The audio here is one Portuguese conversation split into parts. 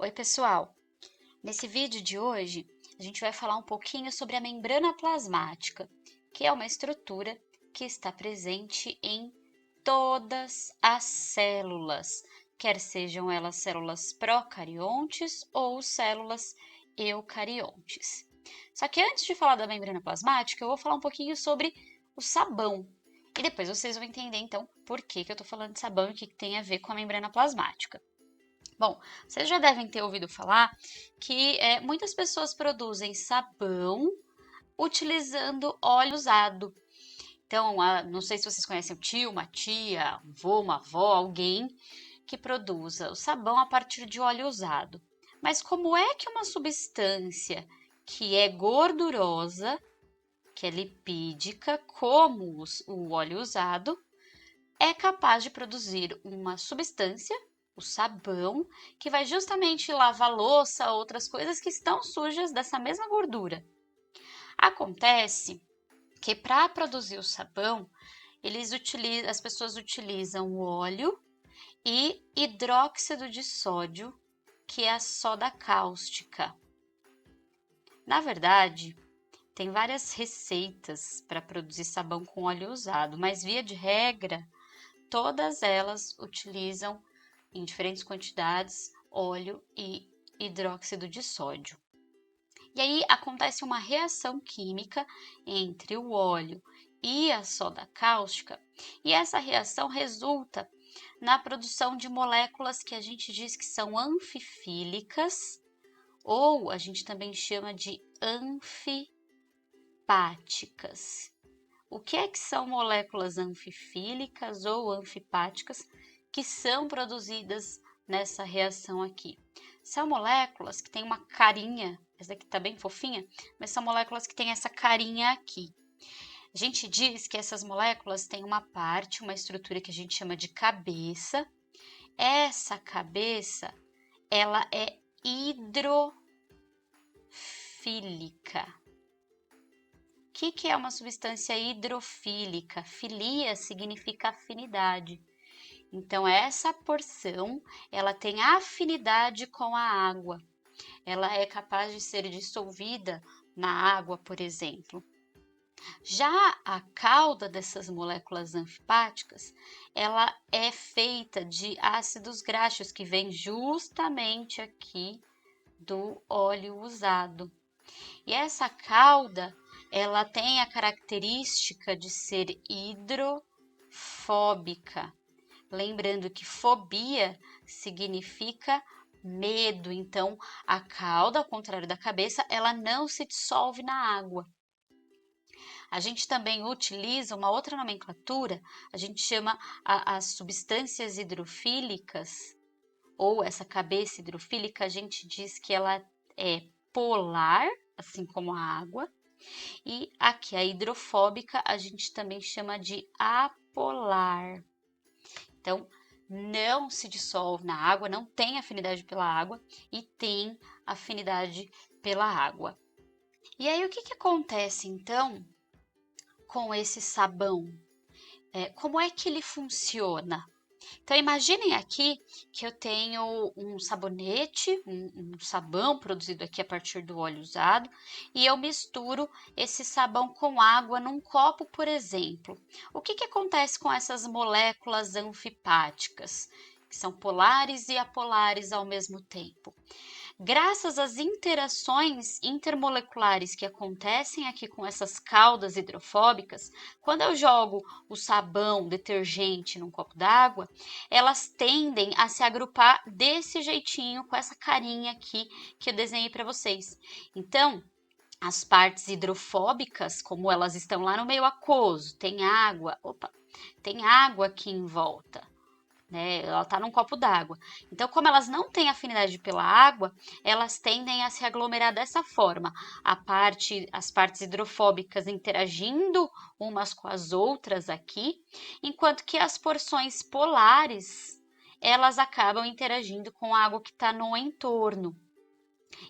Oi, pessoal! Nesse vídeo de hoje, a gente vai falar um pouquinho sobre a membrana plasmática, que é uma estrutura que está presente em todas as células, quer sejam elas células procariontes ou células eucariontes. Só que antes de falar da membrana plasmática, eu vou falar um pouquinho sobre o sabão. E depois vocês vão entender, então, por que eu estou falando de sabão e o que tem a ver com a membrana plasmática. Bom, vocês já devem ter ouvido falar que muitas pessoas produzem sabão utilizando óleo usado. Então, não sei se vocês conhecem um tio, uma tia, um vô, uma avó, alguém que produza o sabão a partir de óleo usado. Mas como é que uma substância que é gordurosa, que é lipídica, como o óleo usado, é capaz de produzir uma substância, o sabão, que vai justamente lavar louça, outras coisas que estão sujas dessa mesma gordura. Acontece que para produzir o sabão, as pessoas utilizam o óleo e hidróxido de sódio, que é a soda cáustica. Na verdade, tem várias receitas para produzir sabão com óleo usado, mas via de regra, todas elas utilizam em diferentes quantidades óleo e hidróxido de sódio. E aí acontece uma reação química entre o óleo e a soda cáustica, e essa reação resulta na produção de moléculas que a gente diz que são anfifílicas, ou a gente também chama de anfipáticas. O que são moléculas anfifílicas ou anfipáticas que são produzidas nessa reação aqui? São moléculas que têm uma carinha, essa daqui tá bem fofinha, mas são moléculas que têm essa carinha aqui. A gente diz que essas moléculas têm uma parte, uma estrutura que a gente chama de cabeça. Essa cabeça, ela é hidrofílica. O que é uma substância hidrofílica? Filia significa afinidade. Então, essa porção, ela tem afinidade com a água. Ela é capaz de ser dissolvida na água, por exemplo. Já a cauda dessas moléculas anfipáticas, ela é feita de ácidos graxos, que vem justamente aqui do óleo usado. E essa cauda, ela tem a característica de ser hidrofóbica. Lembrando que fobia significa medo, então a cauda, ao contrário da cabeça, ela não se dissolve na água. A gente também utiliza uma outra nomenclatura, a gente chama as substâncias hidrofílicas, ou essa cabeça hidrofílica, a gente diz que ela é polar, assim como a água, e aqui a hidrofóbica a gente também chama de apolar. Então, não se dissolve na água, não tem afinidade pela água e tem afinidade pela água. E aí, o que acontece então com esse sabão? Como é que ele funciona? Então, imaginem aqui que eu tenho um sabonete, um sabão produzido aqui a partir do óleo usado, e eu misturo esse sabão com água num copo, por exemplo. O que acontece com essas moléculas anfipáticas, que são polares e apolares ao mesmo tempo? Graças às interações intermoleculares que acontecem aqui com essas caudas hidrofóbicas, quando eu jogo o sabão, detergente num copo d'água, elas tendem a se agrupar desse jeitinho, com essa carinha aqui que eu desenhei para vocês. Então, as partes hidrofóbicas, como elas estão lá no meio aquoso, tem água aqui em volta. Ela está num copo d'água. Então, como elas não têm afinidade pela água, elas tendem a se aglomerar dessa forma. As partes hidrofóbicas interagindo umas com as outras aqui, enquanto que as porções polares, elas acabam interagindo com a água que está no entorno.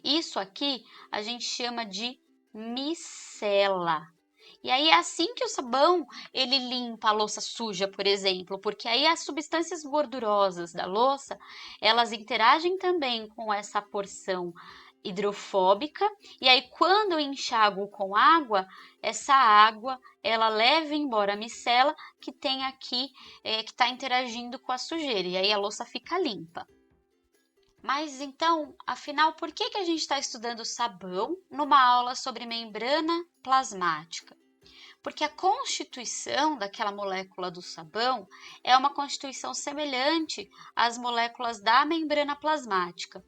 Isso aqui a gente chama de micela. E aí é assim que o sabão ele limpa a louça suja, por exemplo, porque aí as substâncias gordurosas da louça, elas interagem também com essa porção hidrofóbica, e aí quando eu enxago com água, essa água ela leva embora a micela que tem aqui, que está interagindo com a sujeira, e aí a louça fica limpa. Mas então, afinal, por que a gente está estudando sabão numa aula sobre membrana plasmática? Porque a constituição daquela molécula do sabão é uma constituição semelhante às moléculas da membrana plasmática.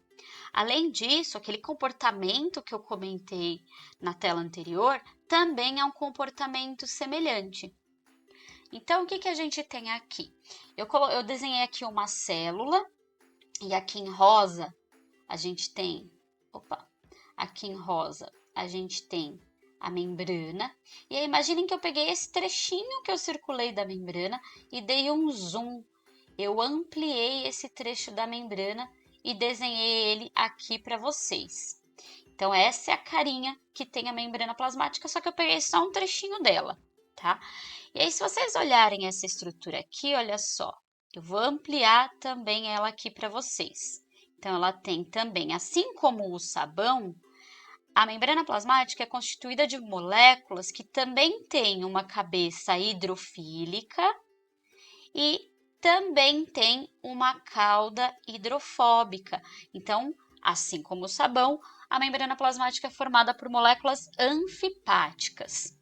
Além disso, aquele comportamento que eu comentei na tela anterior também é um comportamento semelhante. Então, o que a gente tem aqui? Eu desenhei aqui uma célula e aqui em rosa a gente tem, aqui em rosa a gente tem a membrana. E aí, imaginem que eu peguei esse trechinho que eu circulei da membrana e dei um zoom. Eu ampliei esse trecho da membrana e desenhei ele aqui para vocês. Então, essa é a carinha que tem a membrana plasmática, só que eu peguei só um trechinho dela, tá? E aí, se vocês olharem essa estrutura aqui, olha só, eu vou ampliar também ela aqui para vocês. Então, ela tem também, assim como o sabão, a membrana plasmática é constituída de moléculas que também têm uma cabeça hidrofílica e também tem uma cauda hidrofóbica. Então, assim como o sabão, a membrana plasmática é formada por moléculas anfipáticas.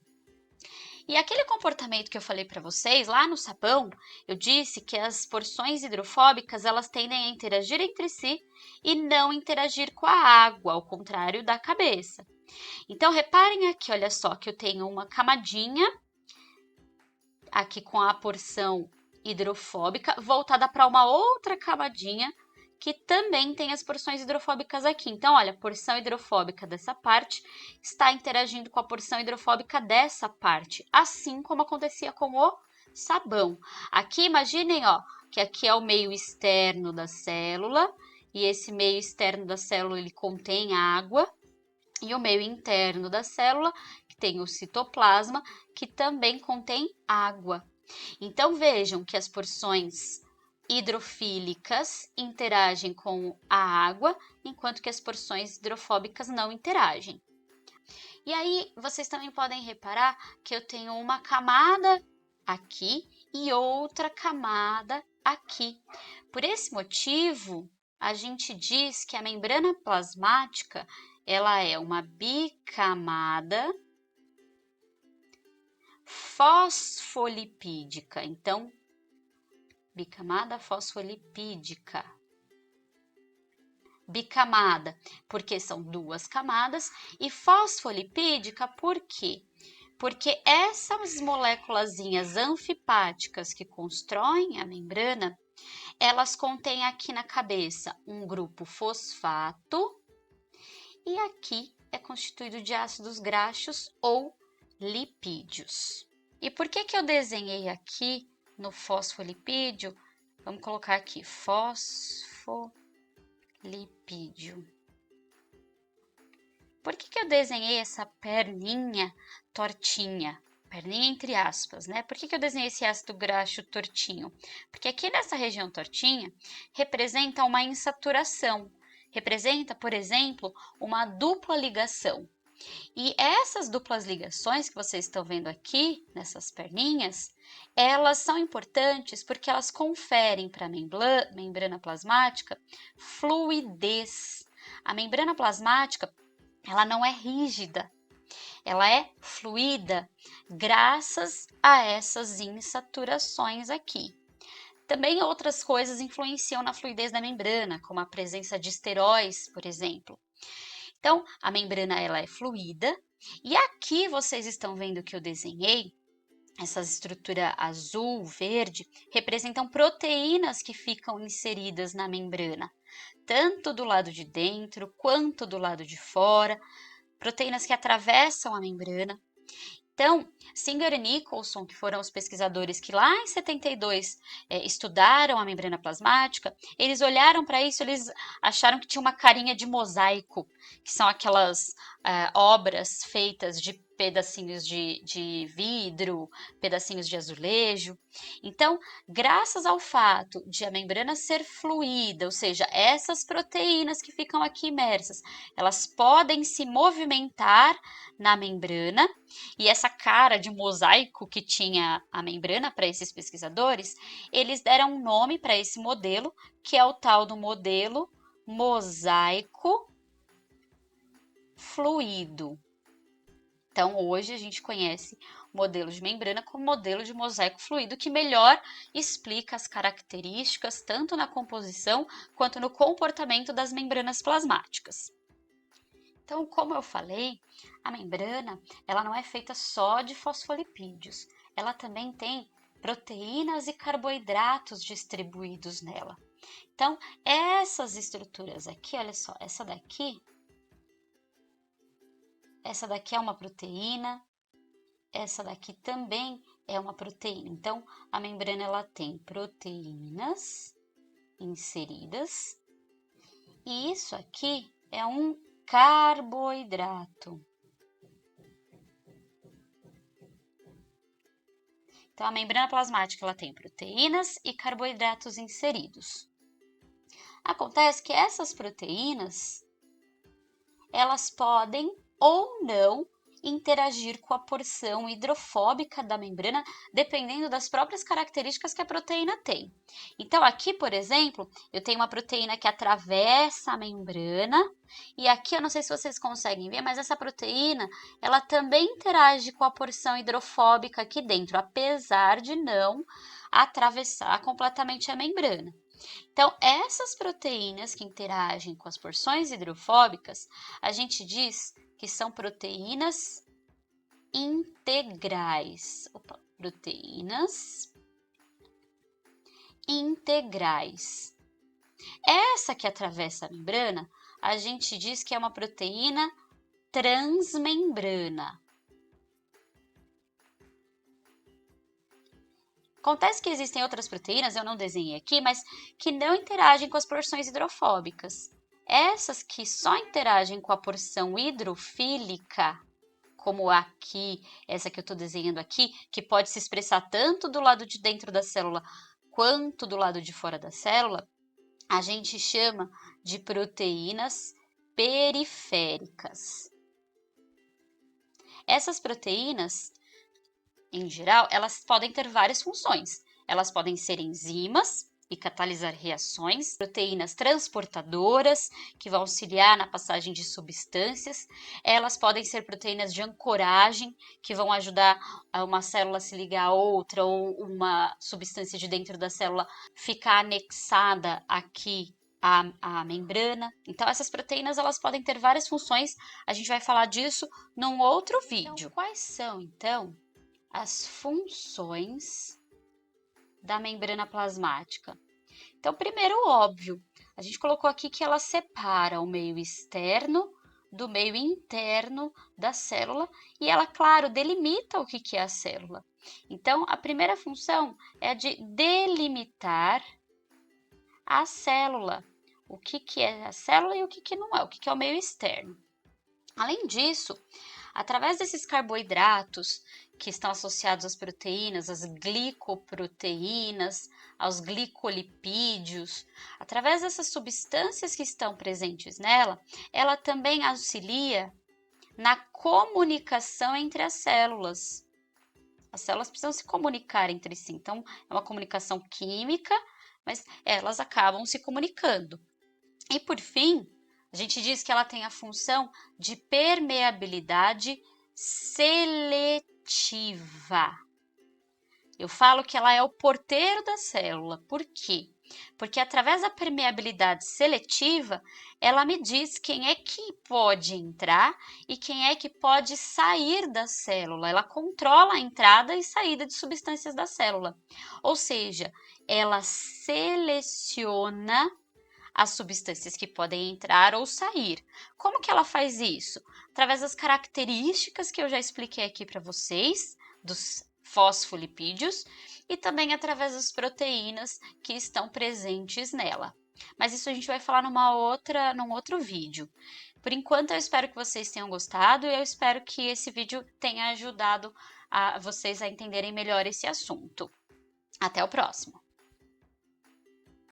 E aquele comportamento que eu falei para vocês lá no sabão, eu disse que as porções hidrofóbicas elas tendem a interagir entre si e não interagir com a água, ao contrário da cabeça. Então, reparem aqui, olha só, que eu tenho uma camadinha aqui com a porção hidrofóbica voltada para uma outra camadinha que também tem as porções hidrofóbicas aqui. Então, olha, a porção hidrofóbica dessa parte está interagindo com a porção hidrofóbica dessa parte, assim como acontecia com o sabão. Aqui, imaginem, ó, que aqui é o meio externo da célula, e esse meio externo da célula ele contém água, e o meio interno da célula, que tem o citoplasma, que também contém água. Então, vejam que as porções hidrofílicas interagem com a água, enquanto que as porções hidrofóbicas não interagem. E aí, vocês também podem reparar que eu tenho uma camada aqui e outra camada aqui. Por esse motivo, a gente diz que a membrana plasmática ela é uma bicamada fosfolipídica. Então, bicamada fosfolipídica. Bicamada, porque são duas camadas, e fosfolipídica, por quê? Porque essas moléculazinhas anfipáticas que constroem a membrana, elas contêm aqui na cabeça um grupo fosfato e aqui é constituído de ácidos graxos ou lipídios. E por que eu desenhei aqui no fosfolipídio? Vamos colocar aqui fosfolipídio. Por que eu desenhei essa perninha tortinha? Perninha entre aspas, né? Por que eu desenhei esse ácido graxo tortinho? Porque aqui nessa região tortinha representa uma insaturação. Representa, por exemplo, uma dupla ligação. E essas duplas ligações que vocês estão vendo aqui, nessas perninhas, elas são importantes porque elas conferem para a membrana plasmática fluidez. A membrana plasmática, ela não é rígida, ela é fluida, graças a essas insaturações aqui. Também outras coisas influenciam na fluidez da membrana, como a presença de esteróis, por exemplo. Então, a membrana ela é fluida, e aqui vocês estão vendo que eu desenhei, essa estrutura azul, verde, representam proteínas que ficam inseridas na membrana, tanto do lado de dentro quanto do lado de fora, proteínas que atravessam a membrana. Então, Singer e Nicholson, que foram os pesquisadores que lá em 72 estudaram a membrana plasmática, eles olharam para isso, eles acharam que tinha uma carinha de mosaico, que são obras feitas de pedacinhos de vidro, pedacinhos de azulejo. Então, graças ao fato de a membrana ser fluida, ou seja, essas proteínas que ficam aqui imersas, elas podem se movimentar na membrana, e essa cara de mosaico que tinha a membrana para esses pesquisadores, eles deram um nome para esse modelo, que é o tal do modelo mosaico fluido. Então, hoje a gente conhece o modelo de membrana como modelo de mosaico fluido, que melhor explica as características tanto na composição quanto no comportamento das membranas plasmáticas. Então, como eu falei, a membrana ela não é feita só de fosfolipídios, ela também tem proteínas e carboidratos distribuídos nela. Então, essas estruturas aqui, olha só, essa daqui é uma proteína, essa daqui também é uma proteína. Então, a membrana ela tem proteínas inseridas e isso aqui é um carboidrato. Então, a membrana plasmática ela tem proteínas e carboidratos inseridos. Acontece que essas proteínas, elas podem ou não interagir com a porção hidrofóbica da membrana, dependendo das próprias características que a proteína tem. Então, aqui, por exemplo, eu tenho uma proteína que atravessa a membrana, e aqui eu não sei se vocês conseguem ver, mas essa proteína, ela também interage com a porção hidrofóbica aqui dentro, apesar de não atravessar completamente a membrana. Então, essas proteínas que interagem com as porções hidrofóbicas, a gente diz que são proteínas integrais. Proteínas integrais. Essa que atravessa a membrana, a gente diz que é uma proteína transmembrana. Acontece que existem outras proteínas, eu não desenhei aqui, mas que não interagem com as porções hidrofóbicas. Essas que só interagem com a porção hidrofílica, como aqui, essa que eu estou desenhando aqui, que pode se expressar tanto do lado de dentro da célula quanto do lado de fora da célula, a gente chama de proteínas periféricas. Essas proteínas, em geral, elas podem ter várias funções. Elas podem ser enzimas e catalisar reações, proteínas transportadoras, que vão auxiliar na passagem de substâncias. Elas podem ser proteínas de ancoragem, que vão ajudar uma célula a se ligar a outra ou uma substância de dentro da célula ficar anexada aqui à membrana. Então, essas proteínas elas podem ter várias funções. A gente vai falar disso num outro vídeo. Então, quais são, então, as funções da membrana plasmática? Então, primeiro, óbvio, a gente colocou aqui que ela separa o meio externo do meio interno da célula e ela, claro, delimita o que é a célula. Então, a primeira função é a de delimitar a célula. O que é a célula e o que não é, o que é o meio externo. Além disso, através desses carboidratos que estão associados às proteínas, às glicoproteínas, aos glicolipídios, através dessas substâncias que estão presentes nela, ela também auxilia na comunicação entre as células. As células precisam se comunicar entre si, então é uma comunicação química, mas elas acabam se comunicando. E por fim, a gente diz que ela tem a função de permeabilidade seletiva. Eu falo que ela é o porteiro da célula. Por quê? Porque através da permeabilidade seletiva, ela me diz quem é que pode entrar e quem é que pode sair da célula. Ela controla a entrada e saída de substâncias da célula. Ou seja, ela seleciona as substâncias que podem entrar ou sair. Como que ela faz isso? Através das características que eu já expliquei aqui para vocês, dos fosfolipídios, e também através das proteínas que estão presentes nela. Mas isso a gente vai falar num outro vídeo. Por enquanto, eu espero que vocês tenham gostado e eu espero que esse vídeo tenha ajudado a vocês a entenderem melhor esse assunto. Até o próximo!